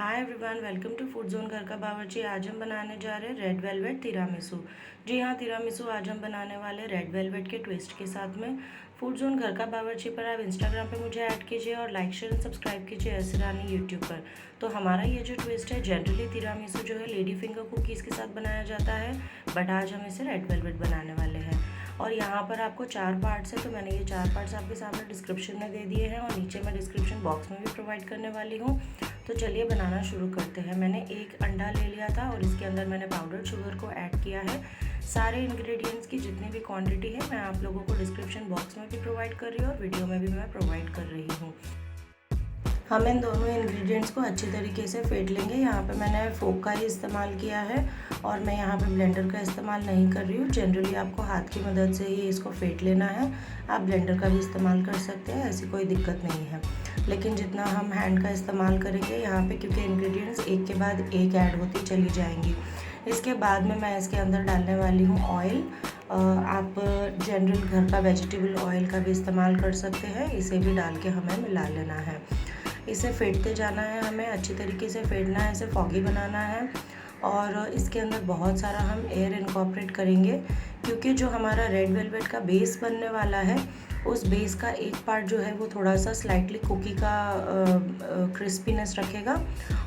Hi everyone, welcome to food zone घर का बावर्ची। आज हम बनाने जा रहे हैं रेड वेलवेट तिरामिसू। जी हाँ, तिरामिसू आज हम बनाने वाले रेड वेलवेट के ट्विस्ट के साथ में। फूड जोन घर का बावर्ची पर आप इंस्टाग्राम पे मुझे ऐड कीजिए और लाइक शेयर एंड सब्सक्राइब कीजिए ऐसे रानी यूट्यूब पर। तो हमारा ये जो ट्विस्ट है, जनरली तिरामिसू जो है लेडी फिंगर कुकीज़ के साथ बनाया जाता है, बट आज हम इसे रेड वेलवेट बनाने वाले हैं। और यहाँ पर आपको 4 पार्ट्स है, तो मैंने ये 4 पार्ट्स आपके सामने डिस्क्रिप्शन में दे दिए हैं और नीचे मैं डिस्क्रिप्शन बॉक्स में भी प्रोवाइड करने वाली हूँ। तो चलिए बनाना शुरू करते हैं। मैंने एक अंडा ले लिया था और इसके अंदर मैंने पाउडर शुगर को ऐड किया है। सारे इंग्रेडिएंट्स की जितनी भी क्वांटिटी है मैं आप लोगों को डिस्क्रिप्शन बॉक्स में भी प्रोवाइड कर रही हूँ और वीडियो में भी मैं प्रोवाइड कर रही हूँ। हम इन दोनों इंग्रेडिएंट्स को अच्छी तरीके से फेंट लेंगे। यहाँ पे मैंने फोक का ही इस्तेमाल किया है और मैं यहाँ पे ब्लेंडर का इस्तेमाल नहीं कर रही हूँ। जनरली आपको हाथ की मदद से ही इसको फेंट लेना है। आप ब्लेंडर का भी इस्तेमाल कर सकते हैं, ऐसी कोई दिक्कत नहीं है। लेकिन जितना हम हैंड का इस्तेमाल करेंगे यहाँ पे, क्योंकि इंग्रेडिएंट्स एक के बाद एक ऐड होती चली जाएंगी। इसके बाद में मैं इसके अंदर डालने वाली हूँ ऑयल। आप जनरल घर का वेजिटेबल ऑयल का भी इस्तेमाल कर सकते हैं। इसे भी डाल के हमें मिला लेना है। इसे फेंटते जाना है, हमें अच्छी तरीके से फेंटना है, इसे फॉगी बनाना है। और इसके अंदर बहुत सारा हम एयर इनकॉर्पोरेट करेंगे, क्योंकि जो हमारा रेड वेलवेट का बेस बनने वाला है, उस बेस का एक पार्ट जो है वो थोड़ा सा स्लाइटली कुकी का क्रिस्पीनेस रखेगा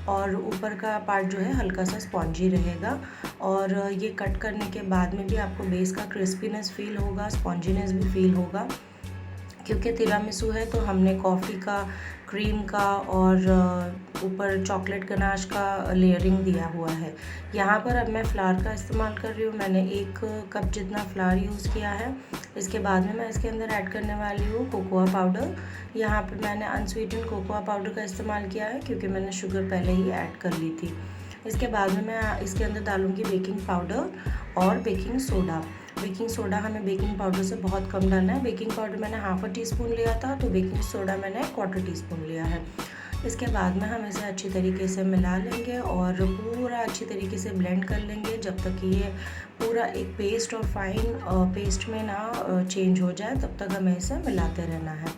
और ऊपर का पार्ट जो है हल्का सा स्पॉन्जी रहेगा। और ये कट करने के बाद में भी आपको बेस का क्रिस्पीनेस फील होगा, स्पॉन्जीनेस भी फील होगा। क्योंकि तिरामिसू है तो हमने कॉफ़ी का, क्रीम का और ऊपर चॉकलेट गनाश का लेयरिंग दिया हुआ है। यहाँ पर अब मैं फ्लावर का इस्तेमाल कर रही हूँ। मैंने 1 कप जितना फ्लावर यूज़ किया है। इसके बाद में मैं इसके अंदर ऐड करने वाली हूँ कोकोआ पाउडर। यहाँ पर मैंने अनस्वीटेंड कोकोआ पाउडर का इस्तेमाल किया है, क्योंकि मैंने शुगर पहले ही ऐड कर ली थी। इसके बाद में मैं इसके अंदर डालूँगी बेकिंग पाउडर और बेकिंग सोडा। बेकिंग सोडा हमें बेकिंग पाउडर से बहुत कम डालना है। बेकिंग पाउडर मैंने ½ टीस्पून लिया था, तो बेकिंग सोडा मैंने क्वार्टर टीस्पून लिया है। इसके बाद में हम इसे अच्छी तरीके से मिला लेंगे और पूरा अच्छी तरीके से ब्लेंड कर लेंगे जब तक कि ये पूरा एक पेस्ट और फाइन पेस्ट में ना चेंज हो जाए, तब तक हमें इसे मिलाते रहना है।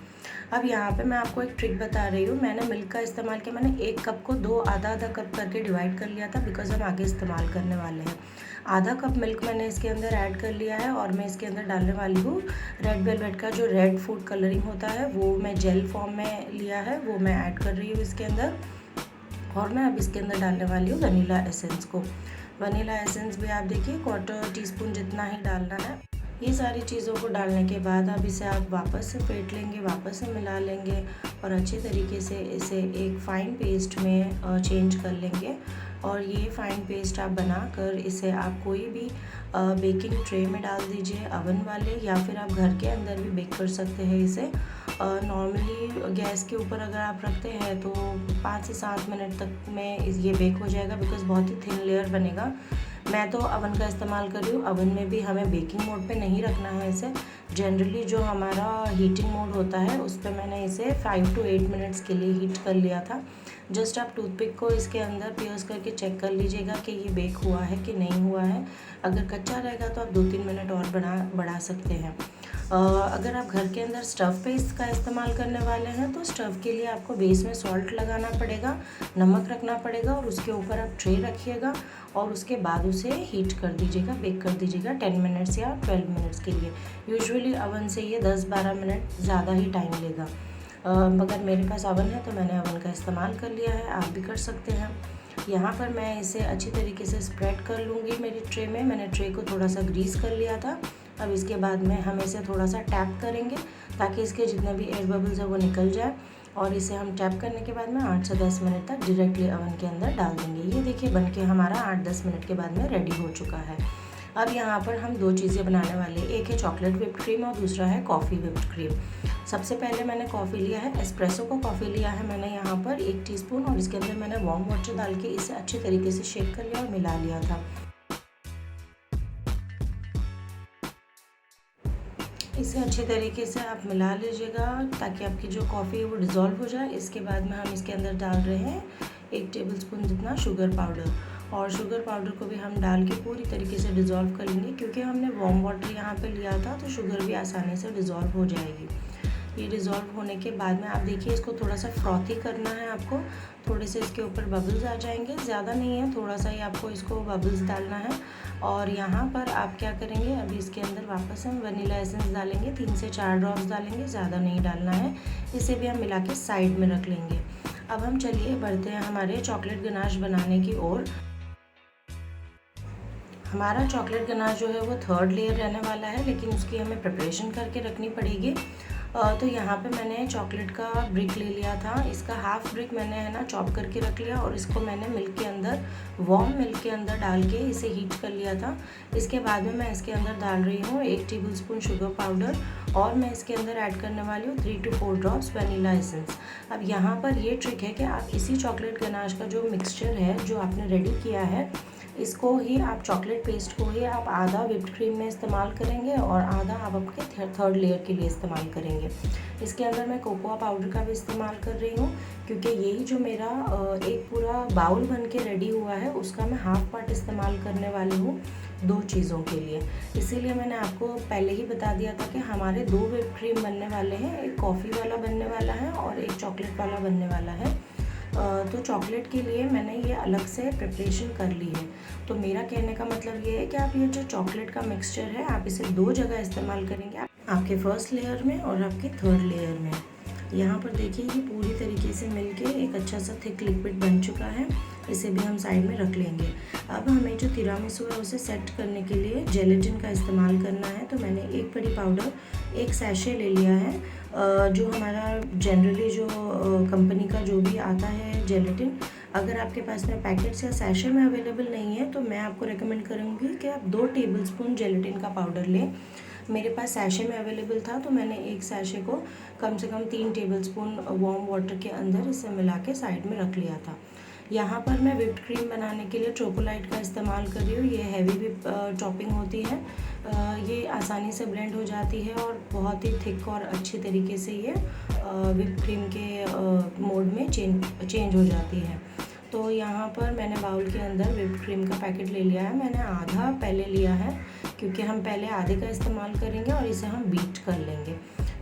अब यहाँ पे मैं आपको एक ट्रिक बता रही हूँ। मैंने मिल्क का इस्तेमाल किया। मैंने 1 कप को 2 आधा आधा कप करके डिवाइड कर लिया था, बिकॉज हम आगे इस्तेमाल करने वाले हैं। ½ कप मिल्क मैंने इसके अंदर ऐड कर लिया है और मैं इसके अंदर डालने वाली हूँ रेड वेलवेट का जो रेड फूड कलरिंग होता है, वो मैं जेल फॉर्म में लिया है, वो मैं ऐड कर रही हूँ इसके अंदर। और मैं अब इसके अंदर डालने वाली हूँ वनीला एसेंस को। वनीला एसेंस भी आप देखिए क्वार्टर टीस्पून जितना ही डालना है। ये सारी चीज़ों को डालने के बाद अब इसे आप वापस से फेंट लेंगे, वापस से मिला लेंगे और अच्छे तरीके से इसे एक फ़ाइन पेस्ट में चेंज कर लेंगे। और ये फ़ाइन पेस्ट आप बनाकर इसे आप कोई भी बेकिंग ट्रे में डाल दीजिए, अवन वाले, या फिर आप घर के अंदर भी बेक कर सकते हैं इसे। नॉर्मली गैस के ऊपर अगर आप रखते हैं तो 5 से 7 मिनट तक में ये बेक हो जाएगा, बिकॉज़ बहुत ही थिन लेयर बनेगा। मैं तो अवन का इस्तेमाल कर रही हूँ। अवन में भी हमें बेकिंग मोड पे नहीं रखना है इसे। जनरली जो हमारा हीटिंग मोड होता है उस पर मैंने इसे 5 to 8 मिनट्स के लिए हीट कर लिया था। जस्ट आप टूथपिक को इसके अंदर पियर्स करके चेक कर लीजिएगा कि ये बेक हुआ है कि नहीं हुआ है। अगर कच्चा रहेगा तो आप 2-3 मिनट और बढ़ा सकते हैं। अगर आप घर के अंदर स्टफ़ पे इसका इस्तेमाल करने वाले हैं तो स्टफ़ के लिए आपको बेस में सॉल्ट लगाना पड़ेगा, नमक रखना पड़ेगा और उसके ऊपर आप ट्रे रखिएगा और उसके बाद उसे हीट कर दीजिएगा, बेक कर दीजिएगा 10 मिनट्स या 12 मिनट्स के लिए। यूजुअली अवन से ये 10-12 मिनट ज़्यादा ही टाइम लेगा। मगर मेरे पास अवन है तो मैंने अवन का इस्तेमाल कर लिया है, आप भी कर सकते हैं। यहाँ पर मैं इसे अच्छी तरीके से स्प्रेड कर लूँगी मेरी ट्रे में। मैंने ट्रे को थोड़ा सा ग्रीस कर लिया था। अब इसके बाद में हम इसे थोड़ा सा टैप करेंगे ताकि इसके जितने भी एयर बबल्स हैं वो निकल जाए। और इसे हम टैप करने के बाद में 8 से 10 मिनट तक डायरेक्टली अवन के अंदर डाल देंगे। ये देखिए बनके हमारा 8-10 मिनट के बाद में रेडी हो चुका है। अब यहाँ पर हम 2 चीज़ें बनाने वाले हैं। एक है चॉकलेट व्हिप्ड क्रीम और दूसरा है कॉफ़ी व्हिप्ड क्रीम। सबसे पहले मैंने कॉफ़ी लिया है, एस्प्रेसो को कॉफ़ी लिया है मैंने यहाँ पर 1 टीस्पून, और इसके अंदर मैंने वार्म वाटर डाल के इसे अच्छे तरीके से शेक कर लिया और मिला लिया था। इसे अच्छे तरीके से आप मिला लीजिएगा ताकि आपकी जो कॉफ़ी है वो डिज़ोल्व हो जाए। इसके बाद में हम इसके अंदर डाल रहे हैं 1 टेबलस्पून जितना शुगर पाउडर, और शुगर पाउडर को भी हम डाल के पूरी तरीके से डिज़ोल्व कर लेंगे। क्योंकि हमने वार्म वाटर यहाँ पे लिया था तो शुगर भी आसानी से डिज़ोल्व हो जाएगी। ये डिज़ोल्व होने के बाद में आप देखिए इसको थोड़ा सा फ्रॉथी करना है आपको। थोड़े से इसके ऊपर बबल्स आ जाएंगे, ज़्यादा नहीं है, थोड़ा सा ही आपको इसको बबल्स डालना है। और यहाँ पर आप क्या करेंगे, अभी इसके अंदर वापस हम वनीला एसेंस डालेंगे, 3 से 4 ड्रॉप्स डालेंगे, ज़्यादा नहीं डालना है। इसे भी हम मिला के साइड में रख लेंगे। अब हम चलिए बढ़ते हैं हमारे चॉकलेट गनाश बनाने की ओर। हमारा चॉकलेट गनाश जो है वो 3rd लेयर रहने वाला है, लेकिन उसकी हमें प्रिपरेशन करके रखनी पड़ेगी। तो यहाँ पे मैंने चॉकलेट का ब्रिक ले लिया था, इसका हाफ ब्रिक मैंने है ना चॉप करके रख लिया और इसको मैंने मिल्क के अंदर, वार्म मिल्क के अंदर डाल के इसे हीट कर लिया था। इसके बाद में मैं इसके अंदर डाल रही हूँ 1 टेबलस्पून शुगर पाउडर और मैं इसके अंदर ऐड करने वाली हूँ 3 to 4 ड्रॉप्स वनीला एसेंस। अब यहाँ पर ये ट्रिक है कि आप इसी चॉकलेट गनाश का जो मिक्सचर है जो आपने रेडी किया है, इसको ही आप चॉकलेट पेस्ट को ही आप आधा व्हिप्ड क्रीम में इस्तेमाल करेंगे और आधा आप आपके 3rd लेयर के लिए इस्तेमाल करेंगे। इसके अंदर मैं कोकोआ पाउडर का भी इस्तेमाल कर रही हूँ, क्योंकि यही जो मेरा एक पूरा बाउल बन के रेडी हुआ है उसका मैं हाफ पार्ट इस्तेमाल करने वाली हूँ 2 चीज़ों के लिए। इसीलिए मैंने आपको पहले ही बता दिया था कि हमारे 2 व्हिप्ड क्रीम बनने वाले हैं, एक कॉफ़ी वाला बनने वाला है और एक चॉकलेट वाला बनने वाला है। तो चॉकलेट के लिए मैंने ये अलग से प्रिपरेशन कर ली है। तो मेरा कहने का मतलब ये है कि आप ये जो चॉकलेट का मिक्सचर है आप इसे 2 जगह इस्तेमाल करेंगे, आपके 1st लेयर में और आपके 3rd लेयर में। यहाँ पर देखिए ये पूरी तरीके से मिलके एक अच्छा सा थिक लिक्विड बन चुका है, इसे भी हम साइड में रख लेंगे। अब हमें जो तिरामिसू है उसे सेट करने के लिए जेलेटिन का इस्तेमाल करना है। तो मैंने 1 बड़ी पाउडर 1 सैशे ले लिया है, जो हमारा जनरली जो कंपनी का जो भी आता है जेलेटिन। अगर आपके पास में पैकेट्स या सैशे में अवेलेबल नहीं है तो मैं आपको रेकमेंड करूँगी कि आप 2 टेबलस्पून जेलेटिन का पाउडर लें। मेरे पास सैशे में अवेलेबल था तो मैंने 1 सैशे को कम से कम 3 टेबलस्पून वार्म वाटर के अंदर इसे मिला के साइड में रख लिया था। यहाँ पर मैं व्हिप्ड क्रीम बनाने के लिए ट्रोकोलाइट का इस्तेमाल कर रही हूँ। ये हैवी भी चॉपिंग होती है, ये आसानी से ब्लेंड हो जाती है और बहुत ही थिक और अच्छी तरीके से ये व्हिप्ड क्रीम के मोड में चेंज हो जाती है। तो यहाँ पर मैंने बाउल के अंदर व्हिप्ड क्रीम का पैकेट ले लिया है, मैंने आधा पहले लिया है क्योंकि हम पहले आधे का इस्तेमाल करेंगे और इसे हम बीट कर लेंगे।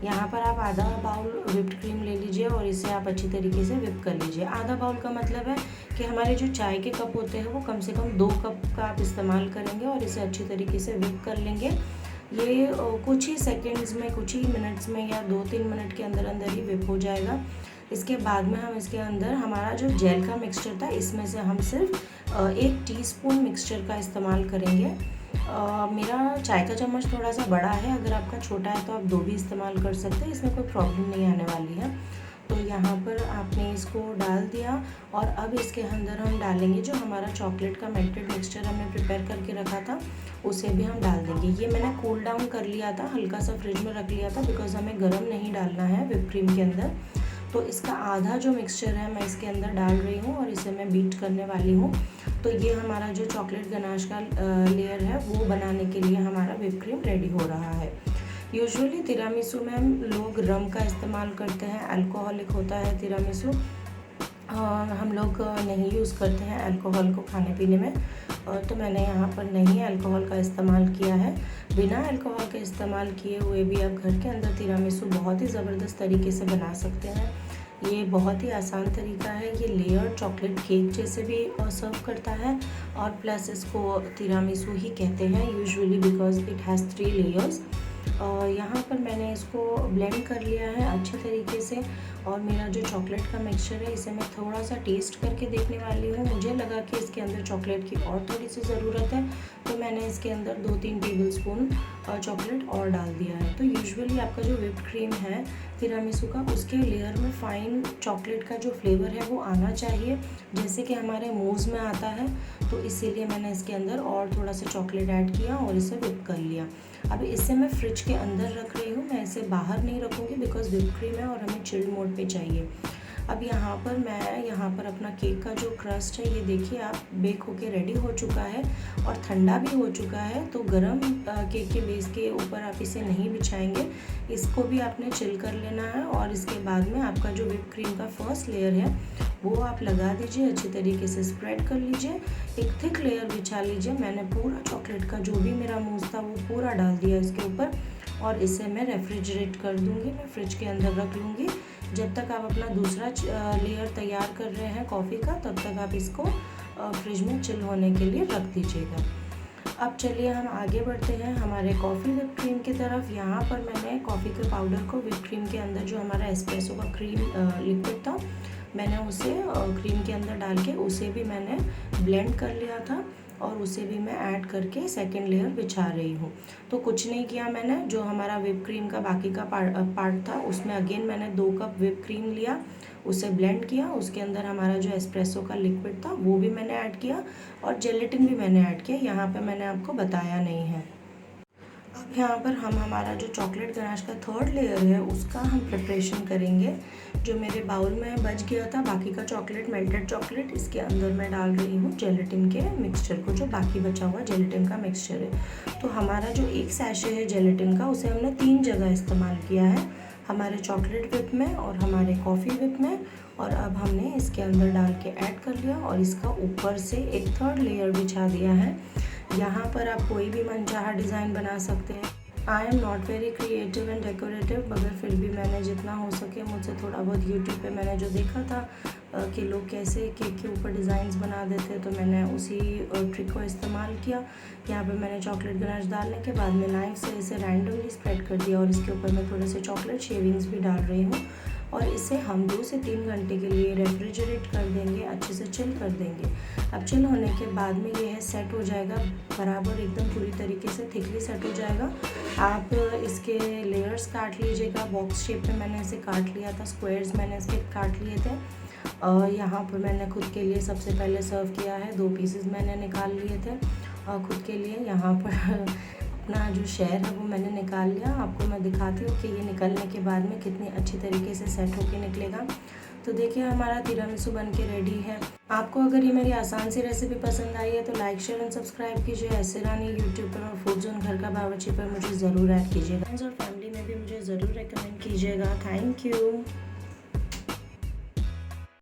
यहाँ पर आप आधा बाउल व्हिप्ड क्रीम ले लीजिए और इसे आप अच्छी तरीके से व्हिप कर लीजिए। आधा बाउल का मतलब है कि हमारे जो चाय के कप होते हैं वो कम से कम 2 कप का आप इस्तेमाल करेंगे और इसे अच्छी तरीके से व्हिप कर लेंगे। ये कुछ ही सेकेंड्स में, कुछ ही मिनट्स में या 2-3 मिनट के अंदर अंदर ही व्हिप हो जाएगा। इसके बाद में हम इसके अंदर हमारा जो जेल का मिक्सचर था इसमें से हम सिर्फ 1 टीस्पून मिक्सचर का इस्तेमाल करेंगे। मेरा चाय का चम्मच थोड़ा सा बड़ा है, अगर आपका छोटा है तो आप 2 भी इस्तेमाल कर सकते हैं, इसमें कोई प्रॉब्लम नहीं आने वाली है। तो यहाँ पर आपने इसको डाल दिया और अब इसके अंदर हम डालेंगे जो हमारा चॉकलेट का मेल्टेड मिक्सचर हमने प्रिपेयर करके रखा था, उसे भी हम डाल देंगे। ये मैंने कूल डाउन कर लिया था, हल्का सा फ्रिज में रख लिया था बिकॉज हमें गर्म नहीं डालना है व्हिप क्रीम के अंदर। तो इसका आधा जो मिक्सचर है मैं इसके अंदर डाल रही हूँ और इसे मैं बीट करने वाली हूँ। तो ये हमारा जो चॉकलेट गनाश का लेयर है वो बनाने के लिए हमारा व्हिप क्रीम रेडी हो रहा है। यूजुअली तिरामिसू में हम लोग रम का इस्तेमाल करते हैं, अल्कोहलिक होता है तिरामिसू, हम लोग नहीं यूज़ करते हैं अल्कोहल को खाने पीने में। तो मैंने यहाँ पर नहीं अल्कोहल का इस्तेमाल किया है। बिना अल्कोहल के इस्तेमाल किए हुए भी आप घर के अंदर तिरामिसू बहुत ही ज़बरदस्त तरीके से बना सकते हैं। ये बहुत ही आसान तरीका है, ये लेयर चॉकलेट केक जैसे भी सर्व करता है और प्लस इसको तिरामिसू ही कहते हैं usually because it has 3 layers. यहाँ पर मैंने इसको ब्लेंड कर लिया है अच्छे तरीके से और मेरा जो चॉकलेट का मिक्सचर है इसे मैं थोड़ा सा टेस्ट करके देखने वाली हूँ। मुझे लगा कि इसके अंदर चॉकलेट की और थोड़ी सी ज़रूरत है तो मैंने इसके अंदर 2-3 टेबलस्पून चॉकलेट और डाल दिया है। तो यूजुअली आपका जो व्हिप्ड क्रीम है तिरामिसू का, उसके लेयर में फ़ाइन चॉकलेट का जो फ्लेवर है वो आना चाहिए जैसे कि हमारे मूव्स में आता है। तो इसीलिए मैंने इसके अंदर और थोड़ा सा चॉकलेट ऐड किया और इसे व्हिप कर लिया। अब इसे मैं फ्रिज के अंदर रख रही हूँ, मैं इसे बाहर नहीं रखूँगी बिकॉज व्हिप क्रीम है और हमें चिल्ड मोड पे चाहिए। अब यहाँ पर अपना केक का जो क्रस्ट है ये देखिए आप बेक होके रेडी हो चुका है और ठंडा भी हो चुका है। तो गरम केक के बेस के ऊपर आप इसे नहीं बिछाएंगे, इसको भी आपने चिल कर लेना है और इसके बाद में आपका जो व्हिप क्रीम का फर्स्ट लेयर है वो आप लगा दीजिए, अच्छी तरीके से स्प्रेड कर लीजिए, एक थिक लेयर बिछा लीजिए। मैंने पूरा चॉकलेट का जो भी मेरा मूस था वो पूरा डाल दिया इसके ऊपर और इसे मैं रेफ्रिजरेट कर दूँगी, मैं फ्रिज के अंदर रख लूँगी। जब तक आप अपना दूसरा लेयर तैयार कर रहे हैं कॉफ़ी का, तब तक आप इसको फ्रिज में चिल होने के लिए रख दीजिएगा। अब चलिए हम आगे बढ़ते हैं हमारे कॉफ़ी व्हिप क्रीम की तरफ। यहाँ पर मैंने कॉफ़ी के पाउडर को व्हिप क्रीम के अंदर, जो हमारा एस्प्रेसो का क्रीम लिक्विड था, मैंने उसे क्रीम के अंदर डाल के उसे भी मैंने ब्लेंड कर लिया था और उसे भी मैं ऐड करके सेकेंड लेयर बिछा रही हूँ। तो कुछ नहीं किया मैंने, जो हमारा व्हिप क्रीम का बाकी का पार्ट था उसमें अगेन मैंने 2 कप व्हिप क्रीम लिया, उसे ब्लेंड किया, उसके अंदर हमारा जो एस्प्रेसो का लिक्विड था वो भी मैंने ऐड किया और जेलेटिन भी मैंने ऐड किया। यहाँ पे मैंने आपको बताया नहीं है। अब यहाँ पर हम हमारा जो चॉकलेट गनाश का थर्ड लेयर है उसका हम प्रिपरेशन करेंगे। जो मेरे बाउल में बच गया था बाकी का चॉकलेट, मेल्टेड चॉकलेट, इसके अंदर मैं डाल रही हूँ जेलेटिन के मिक्सचर को, जो बाकी बचा हुआ जेलेटिन का मिक्सचर है। तो हमारा जो एक सैशे है जेलेटिन का, उसे हमने 3 जगह इस्तेमाल किया है, हमारे चॉकलेट व्हिप में और हमारे कॉफ़ी व्हिप में। और अब हमने इसके अंदर डाल के ऐड कर लिया और इसका ऊपर से एक थर्ड लेयर बिछा दिया है। यहाँ पर आप कोई भी मनचाहा डिज़ाइन बना सकते हैं। I am not very creative and decorative, मगर फिर भी मैंने जितना हो सके मुझसे थोड़ा बहुत यूट्यूब पे मैंने जो देखा था कि लोग कैसे केक के ऊपर डिज़ाइंस बना देते हैं, तो मैंने उसी ट्रिक को इस्तेमाल किया। यहाँ पे मैंने चॉकलेट गनाश डालने के बाद में नाइफ से इसे रैंडमली स्प्रेड कर दिया और इसके ऊपर मैं थोड़े से चॉकलेट शेविंग्स भी डाल रही हूँ और इसे हम 2 से 3 घंटे के लिए रेफ्रिजरेट कर देंगे, अच्छे से चिल कर देंगे। अब चिल होने के बाद में ये है सेट हो जाएगा बराबर, एकदम पूरी तरीके से थिकली सेट हो जाएगा। आप इसके लेयर्स काट लीजिएगा, बॉक्स शेप में मैंने इसे काट लिया था, स्क्वायर्स मैंने इसके काट लिए थे। यहाँ पर मैंने खुद के लिए सबसे पहले सर्व किया है, 2 पीसेस मैंने निकाल लिए थे खुद के लिए। यहाँ पर अपना जो शेयर है वो मैंने निकाल लिया, आपको मैं दिखाती हूँ कि ये निकलने के बाद में कितनी अच्छी तरीके से सेट होके निकलेगा। तो देखिए हमारा तिरामिसू बन के रेडी है। आपको अगर ये मेरी आसान सी रेसिपी पसंद आई है तो लाइक, शेयर एंड सब्सक्राइब कीजिए। ऐसे रानी यूट्यूब पर और फूड जोन घर का बावर्ची पर मुझे ज़रूर ऐड कीजिएगा, फ्रेंड्स और फैमिली में भी मुझे ज़रूर रेकमेंड कीजिएगा। Thank you.